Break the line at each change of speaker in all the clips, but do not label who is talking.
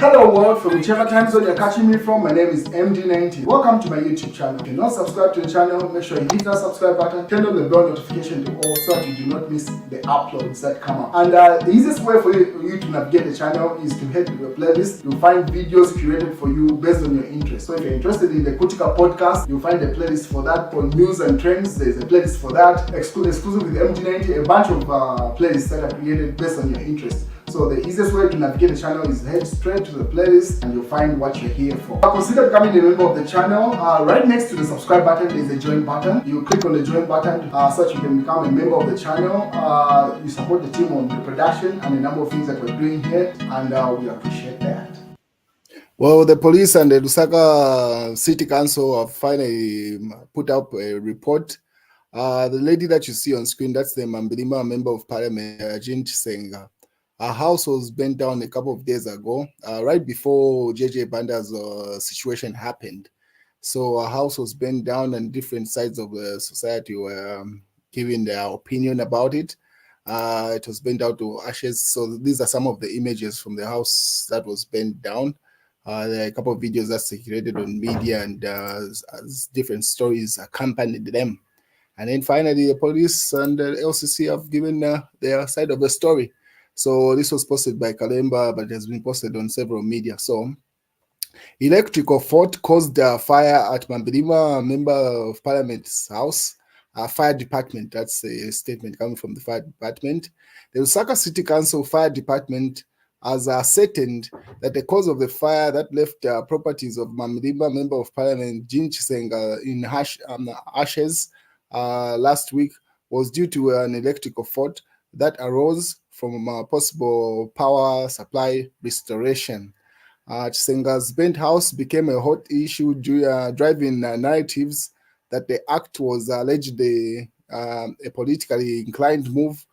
Hello world, from whichever time zone you're catching me from, my name is MD90. Welcome to my YouTube channel. If you're not subscribed to the channel, make sure you hit that subscribe button, turn on the bell notification to all so that you do not miss the uploads that come up. And the easiest way for you to navigate the channel is to head to the playlist. You'll find videos curated for you based on your interest. So if you're interested in the Kutika podcast, you'll find a playlist for that. For news and trends, there's a playlist for that. Exclusive with MD90, a bunch of playlists that are created based on your interest. So the easiest way to navigate the channel is head straight to the playlist and you'll find what you're here for. Consider becoming a member of the channel. Right next to the subscribe button is a join button. You click on the join button so that you can become a member of the channel. You support the team on the production and a number of things that we're doing here, and we appreciate that. Well, the police and the Lusaka City Council have finally put up a report. The lady that you see on screen, that's the Mambilima Member of Parliament, Jean Chisenga. Our house was burnt down a couple of days ago, right before Banda's situation happened. So our house was burnt down and different sides of the society were giving their opinion about it. It was burnt down to ashes. So these are some of the images from the house that was burnt down. There are a couple of videos that circulated on media and as different stories accompanied them. And then finally, the police and the LCC have given their side of the story. So this was posted by Kalemba, but it has been posted on several media. So electrical fault caused a fire at Mambilima Member of Parliament's house. Fire department, that's a statement coming from the fire department. The Lusaka City Council Fire Department has ascertained that the cause of the fire that left properties of Mambilima Member of Parliament Jean Chisenga in ashes last week was due to an electrical fault that arose from a possible power supply restoration. Chisenga's burnt house became a hot issue, driving narratives that the act was allegedly a politically inclined move,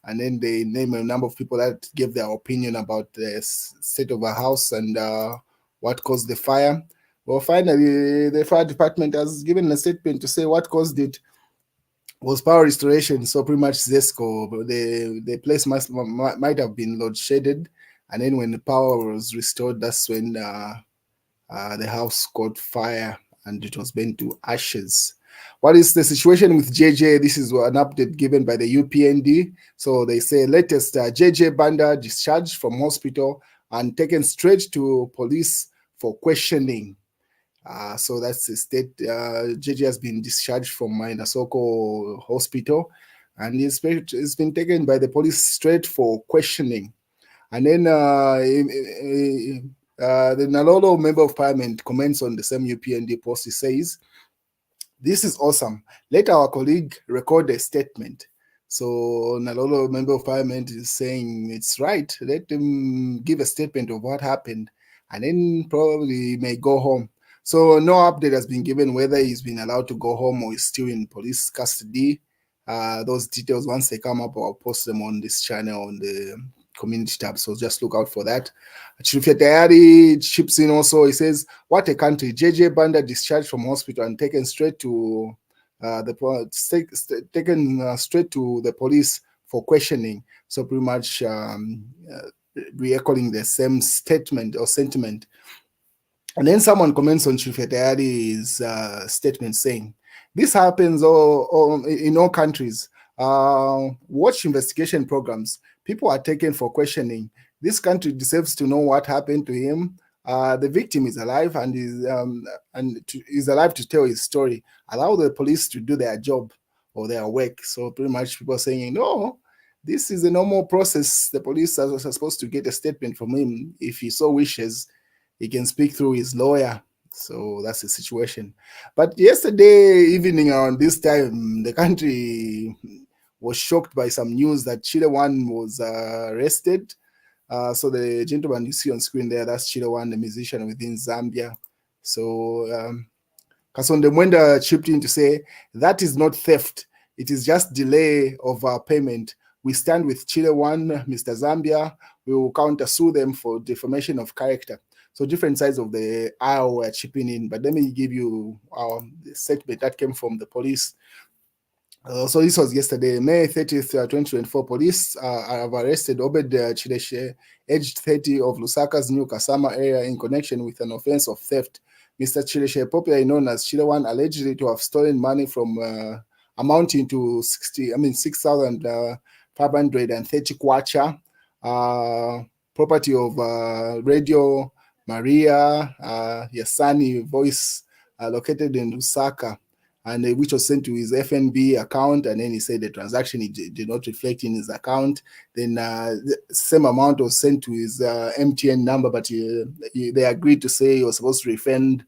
and then they name a number of people that gave their opinion about the state of the house and what caused the fire. Well, finally, the fire department has given a statement to say what caused it was power restoration. So pretty much Zesco, the place might have been load shedded, and then when the power was restored, that's when the house caught fire and it was burnt to ashes. What is the situation with JJ? This is an update given by the UPND. So they say latest JJ Banda discharged from hospital and taken straight to police for questioning. So that's the state. JJ has been discharged from Mainasoko Hospital and he's been taken by the police straight for questioning. And then the Nalolo Member of Parliament comments on the same UPND post. He says, "This is awesome. Let our colleague record a statement." So Nalolo Member of Parliament is saying it's right. Let him give a statement of what happened and then probably may go home. So no update has been given whether he's been allowed to go home or is still in police custody. Those details, once they come up, I'll post them on this channel on the community tab. So just look out for that. Chifetayari chips in also. He says, "What a country. JJ Banda discharged from hospital and taken straight to straight to the police for questioning." So pretty much re-echoing the same statement or sentiment. And then someone comments on Chifetayari's statement saying, "This happens in all countries. Watch investigation programs. People are taken for questioning. This country deserves to know what happened to him. The victim is alive and is alive to tell his story. Allow the police to do their job or their work." So pretty much people are saying, no, this is a normal process. The police are supposed to get a statement from him. If he so wishes, he can speak through his lawyer. So that's the situation. But yesterday evening around this time, the country was shocked by some news that Chile One was arrested. So the gentleman you see on screen there, that's Chile One, the musician within Zambia. So Kasonde Mwenda chipped in to say, "That is not theft. It is just delay of payment. We stand with Chile One, Mr. Zambia. We will counter-sue them for defamation of character." So different sides of the aisle were chipping in. But let me give you the statement that came from the police. So this was yesterday, May 30th, 2024. Police have arrested Obed Chileshe, aged 30, of Lusaka's New Kasama area in connection with an offense of theft. Mr. Chileshe, popularly known as Chile One, allegedly to have stolen money from amounting to 6,530 kwacha, property of Radio Maria Yasani Voice, located in Lusaka, and which was sent to his FNB account, and then he said the transaction did not reflect in his account. Then the same amount was sent to his MTN number, but they agreed to say he was supposed to refund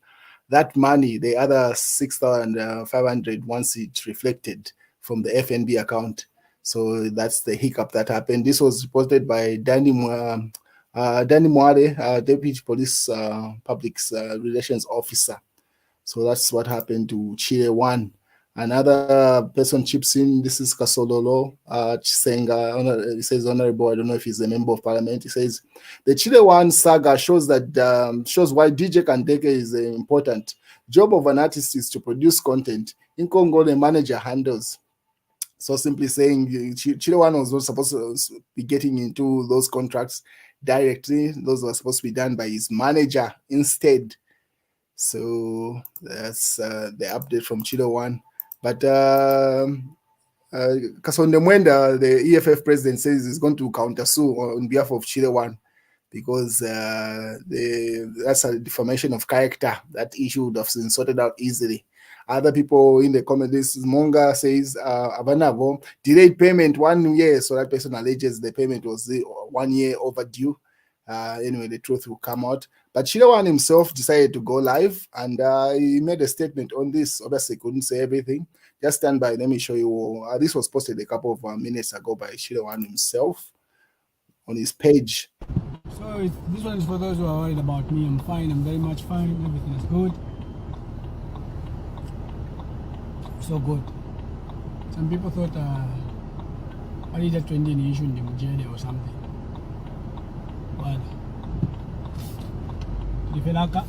that money, the other 6,500, once it reflected from the FNB account. So that's the hiccup that happened. This was reported by Danny Mware, Deputy Police Public Relations Officer. So that's what happened to Chile One. Another person chips in. This is Kasololo saying, he says, Honorable, I don't know if he's a member of parliament. He says, the Chile One saga shows that shows why DJ Kandeke is important. Job of an artist is to produce content. In Congo, the manager handles. So simply saying, Chile One was not supposed to be getting into those contracts directly. Those were supposed to be done by his manager instead. So that's the update from Chile One. But Kasonde Mwenda, the EFF president, says he's going to countersue on behalf of Chile One because that's a defamation of character. That issue would have been sorted out easily. Other people in the comments, Monga says, Abanavo, delayed payment 1 year. So that person alleges the payment was 1 year overdue. Anyway, the truth will come out. But Chile One himself decided to go live, and he made a statement on this. Obviously, couldn't say everything. Just stand by. Let me show you. This was posted a couple of minutes ago by Chile One himself on his page.
So this one is for those who are worried about me. I'm fine. I'm very much fine. Everything is good. So good. Some people thought I did a trending issue in the Mujele or something. Well, Lifelaka.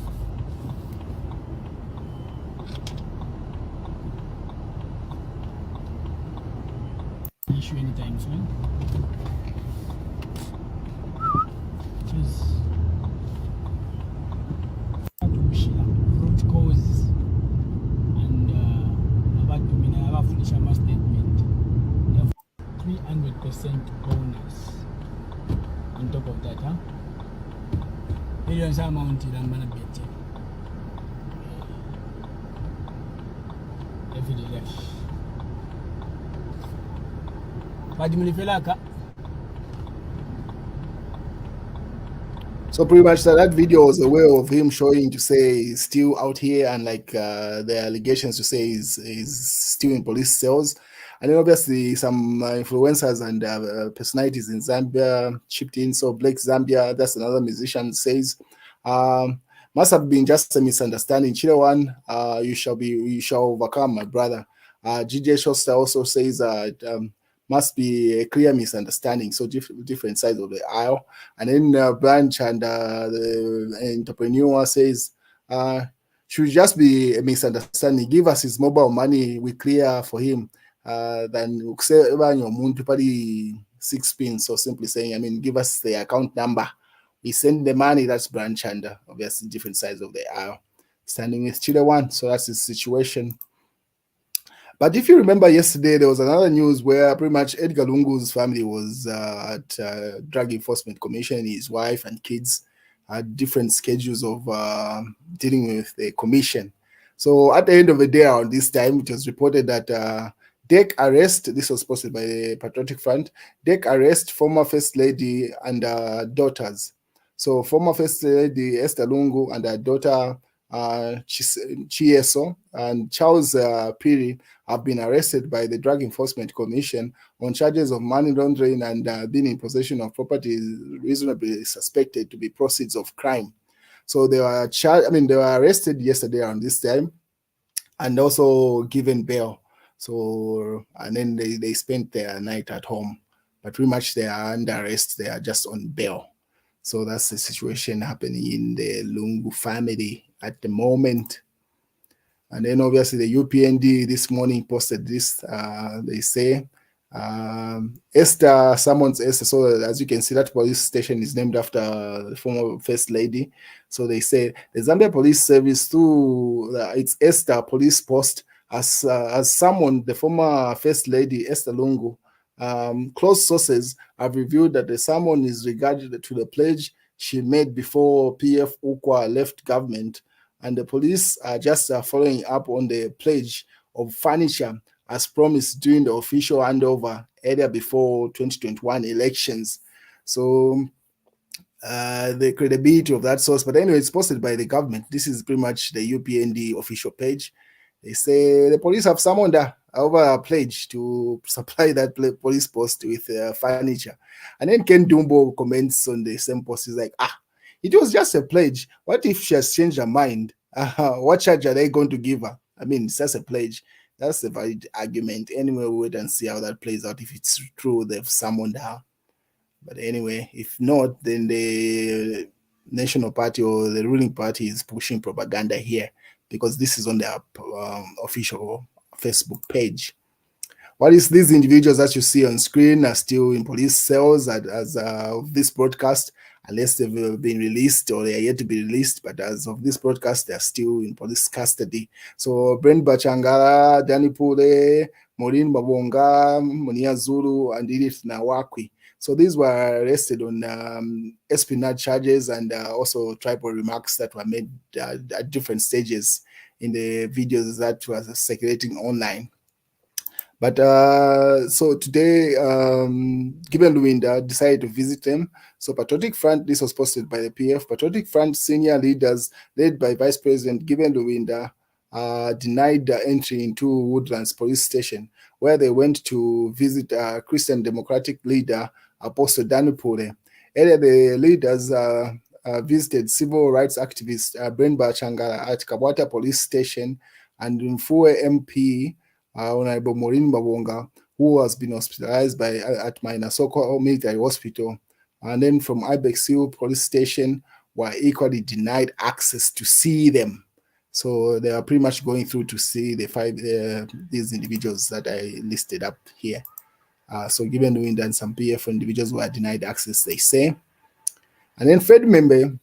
Issue anytime soon. Please. Root causes and about to mean I have a Fulishama statement. 300% bonus on top of that, huh? Millions amount I'm gonna bet you. Every day. But the
So pretty much that video was a way of him showing to say he's still out here, and like the allegations to say he's still in police cells. And then obviously some influencers and personalities in Zambia chipped in. So Blake Zambia, that's another musician, says, must have been just a misunderstanding. Chile One, you shall overcome, my brother. GJ Shosta also says must be a clear misunderstanding. So different sides of the aisle. And then Branch and the entrepreneur says, should just be a misunderstanding. Give us his mobile money, we clear for him. Then your 6 pins. So simply saying, I mean, give us the account number. We send the money. That's Branch and obviously different sides of the aisle. Standing with Chile One. So that's the situation. But if you remember yesterday, there was another news where pretty much Edgar Lungu's family was at Drug Enforcement Commission. His wife and kids had different schedules of dealing with the commission. So at the end of the day, on this time, it was reported that DEC arrest, this was posted by the Patriotic Front, DEC arrest former First Lady and daughters. So former First Lady Esther Lungu and her daughter Chieso and Charles Piri have been arrested by the Drug Enforcement Commission on charges of money laundering and being in possession of property reasonably suspected to be proceeds of crime. So they were they were arrested yesterday around this time and also given bail. So, and then they spent their night at home, but pretty much they are under arrest. They are just on bail. So that's the situation happening in the Lungu family at the moment. And then obviously the UPND this morning posted this. They say Esther summons Esther. So as you can see, that police station is named after the former First Lady. So they say the Zambia Police Service through its Esther Police Post has summoned the former First Lady Esther Lungu. Close sources have revealed that the summon is regarded to the pledge she made before PF Ukwa left government, and the police are just following up on the pledge of furniture as promised during the official handover earlier before 2021 elections. So the credibility of that source, but anyway, it's posted by the government. This is pretty much the UPND official page. They say the police have summoned over a pledge to supply that police post with furniture. And then Ken Dumbo comments on the same post. He's like, it was just a pledge. What if she has changed her mind? What charge are they going to give her? I mean, it's just a pledge. That's a valid argument. Anyway, we'll wait and see how that plays out. If it's true, they've summoned her. But anyway, if not, then the National Party or the ruling party is pushing propaganda here because this is on their official Facebook page. What is these individuals that you see on screen are still in police cells as of this broadcast, unless they've been released or they are yet to be released. But as of this broadcast, they are still in police custody. So Brent Bachangara, Danny Pule, Maureen Mabonga, Monia Zulu, and Edith Nawakwi. So these were arrested on espionage charges and also tribal remarks that were made at different stages in the videos that were circulating online. But so today, Given Luwinda decided to visit them. So Patriotic Front, this was posted by the PF. Patriotic Front senior leaders led by Vice President Given Luwinda denied entry into Woodlands Police Station, where they went to visit Christian Democratic leader Apostle Danupule. Earlier, the leaders visited civil rights activist Brenda Changala at Kabwata Police Station and Mfue MP Honorable Maureen Mabonga, who has been hospitalized at Mainasoko Military Hospital, and then from Ibex Hill Police Station were equally denied access to see them. So they are pretty much going through to see the these individuals that I listed up here. So given Wind and some PF individuals were denied access, they say. And then Fed member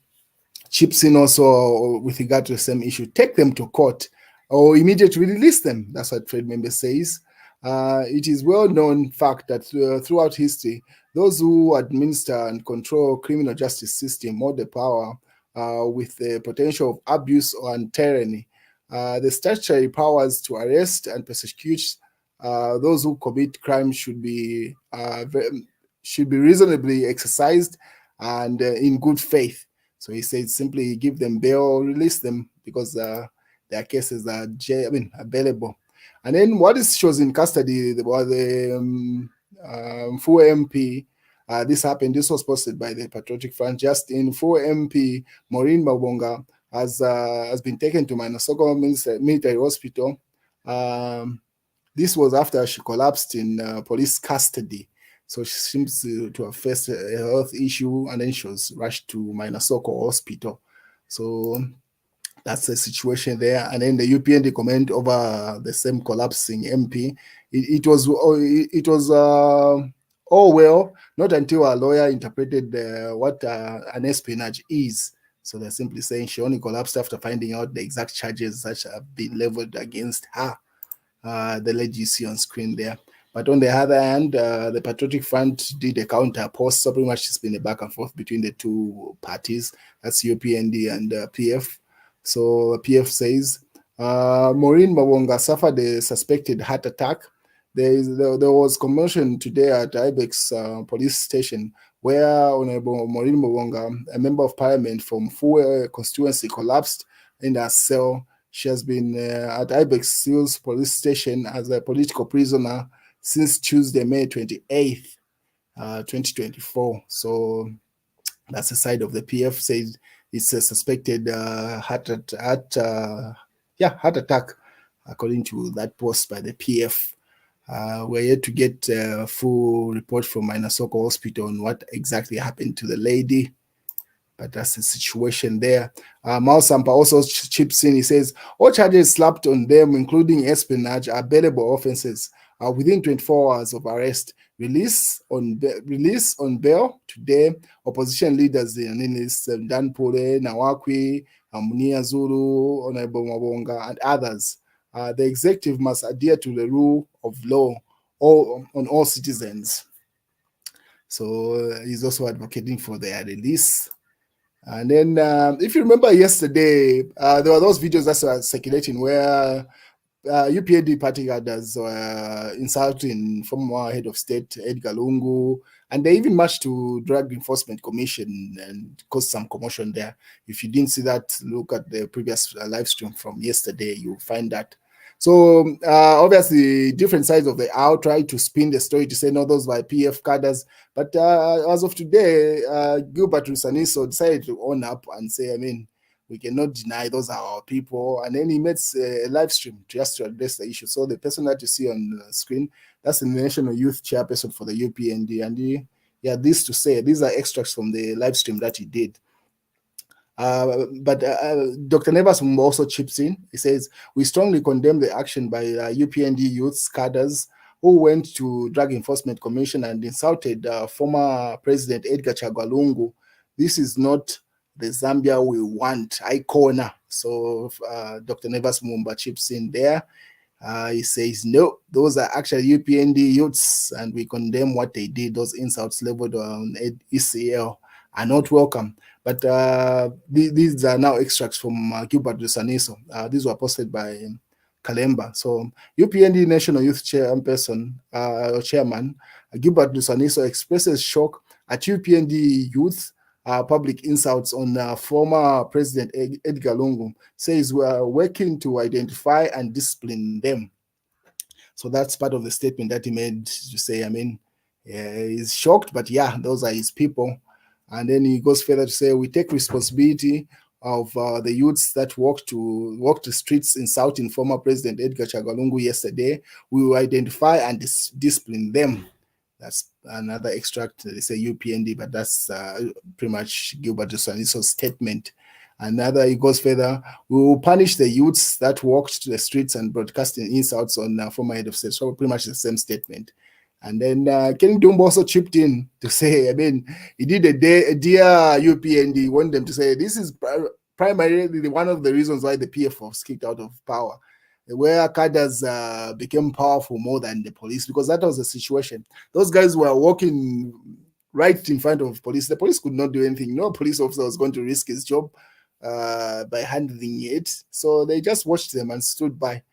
chips in also with regard to the same issue. Take them to court or immediately release them. That's what Fed member says. It is well-known fact that throughout history, those who administer and control criminal justice system hold the power with the potential of abuse and tyranny. The statutory powers to arrest and prosecute those who commit crimes should be reasonably exercised and in good faith. So he said simply give them bail, release them because their cases are available. And then what is shows in custody was the Mfue MP. This happened. This was posted by the Patriotic Front. Just in Mfue MP, Maureen Mabonga has been taken to Mainasoko Military Hospital. This was after she collapsed in police custody. So she seems to have faced a health issue, and then she was rushed to Mainasoko Hospital. So that's the situation there. And then the UPND comment over the same collapsing MP. It was all well, not until our lawyer interpreted what an espionage is. So they're simply saying she only collapsed after finding out the exact charges that have been leveled against her. The lady you see on screen there. But on the other hand, the Patriotic Front did a counter post. So pretty much it's been a back and forth between the two parties. That's UPND and PF. So PF says, Maureen Mabonga suffered a suspected heart attack. There was commotion today at Ibex police station where Honorable Maureen Mabonga, a member of parliament from Fue constituency, collapsed in her cell. She has been at Ibex Hills police station as a political prisoner since Tuesday, May 28th, 2024. So that's the side of the PF said it's a suspected heart attack, according to that post by the PF. We're yet to get a full report from Mainasoko Hospital on what exactly happened to the lady. But that's the situation there. Malsampa also chips in. He says all charges slapped on them, including espionage, are bailable offenses within 24 hours of arrest. Release on bail today. Opposition leaders, Dan Pole, Nawakwi, Munia Zulu, Honorable Mabonga, and others. The executive must adhere to the rule of law on all citizens. So he's also advocating for their release. And then, if you remember yesterday, there were those videos that were circulating where UPND party cadres were insulting former head of state Edgar Lungu, and they even marched to Drug Enforcement Commission and caused some commotion there. If you didn't see that, look at the previous live stream from yesterday, you'll find that. So obviously, different sides of the aisle try to spin the story to say, no, those were PF cadres. But as of today, Gilbert Rusaniso decided to own up and say, I mean, we cannot deny those are our people. And then he made a live stream just to address the issue. So the person that you see on the screen, that's the National Youth Chairperson for the UPND. And he had this to say. These are extracts from the live stream that he did. But Dr. Nevers also chips in. He says, we strongly condemn the action by UPND youth cadres who went to Drug Enforcement Commission and insulted former President Edgar Chagwa Lungu. This is not the Zambia we want, Icona. So Dr. Nevers Mumba chips in there. He says, no, those are actually UPND youths, and we condemn what they did. Those insults leveled on ECL are not welcome. But these are now extracts from Gilbert Rusaniso. These were posted by Kalemba. So UPND National Youth Chairperson or Chairman Gilbert Rusaniso expresses shock at UPND youth public insults on former President Edgar Lungu. Says we are working to identify and discipline them. So that's part of the statement that he made to say, I mean, he's shocked, but yeah, those are his people. And then he goes further to say, we take responsibility of the youths that walked the streets insulting former President Edgar Chagwa Lungu yesterday. We will identify and discipline them. That's another extract. They say UPND, but that's pretty much Gilbert Rusaniso's statement. Another, he goes further, we will punish the youths that walked to the streets and broadcasting insults on former head of state. So pretty much the same statement. And then Ken Dumbo also chipped in to say, I mean, he did a dear UPND, he wanted them to say, this is primarily one of the reasons why the PF was kicked out of power, where cadres became powerful more than the police, because that was the situation. Those guys were walking right in front of police. The police could not do anything. No police officer was going to risk his job by handling it. So they just watched them and stood by.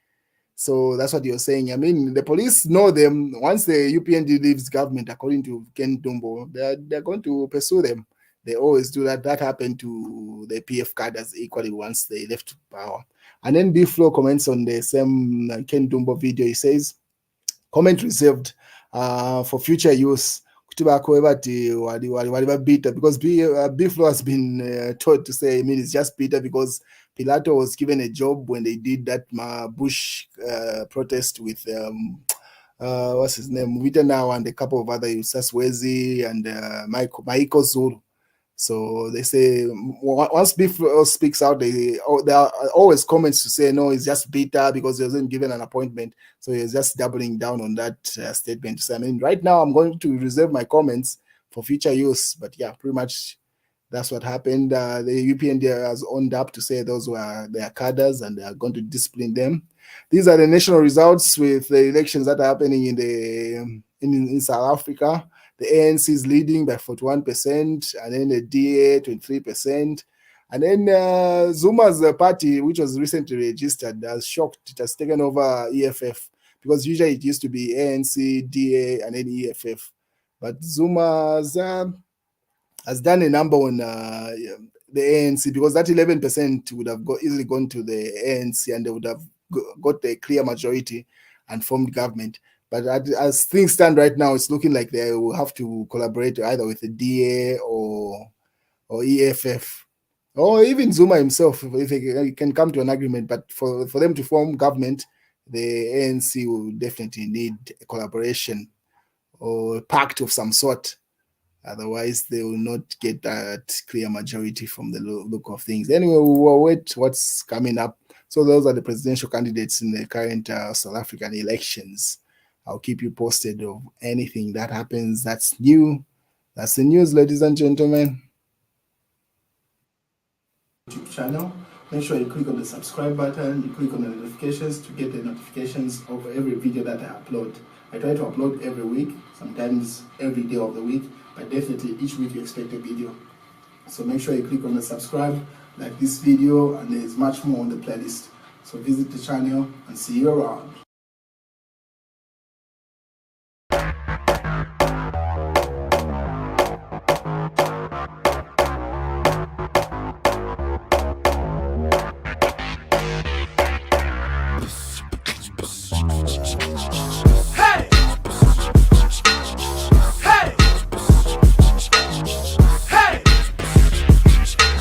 So that's what you're saying. I mean, the police know them. Once the UPND leaves government, according to Ken Dumbo, they're going to pursue them. They always do that. That happened to the PF cadres equally once they left power. And then B-Flow comments on the same Ken Dumbo video. He says, comment reserved for future use. Bitter, because B-Flow has been taught to say, I mean, it's just bitter because Pilato was given a job when they did that Bush protest with what's his name, Wittenau, and a couple of other youths, Swezi and Michael Zulu. So they say once Beef speaks out, there are always comments to say, no, it's just bitter because he wasn't given an appointment. So he's just doubling down on that statement. So I mean, right now I'm going to reserve my comments for future use. But yeah, pretty much that's what happened. The UPND has owned up to say those were their cadres and they are going to discipline them. These are the national results with the elections that are happening in South Africa. The ANC is leading by 41%, and then the DA 23%. And then Zuma's party, which was recently registered, has shocked. It has taken over EFF, because usually it used to be ANC, DA, and then EFF. But Zuma has done a number on the ANC, because that 11% would have easily gone to the ANC and they would have got a clear majority and formed government. But as things stand right now, it's looking like they will have to collaborate either with the DA or EFF, or even Zuma himself, if they can come to an agreement. But for them to form government, the ANC will definitely need a collaboration or a pact of some sort. Otherwise, they will not get that clear majority from the look of things. Anyway, we will wait what's coming up. So those are the presidential candidates in the current South African elections. I'll keep you posted of anything that happens that's new. That's the news, ladies and gentlemen. YouTube channel. Make sure you click on the subscribe button, you click on the notifications to get the notifications of every video that I upload. I try to upload every week, sometimes every day of the week, but definitely each week you expect a video. So make sure you click on the subscribe, like this video, and there's much more on the playlist. So visit the channel and see you around.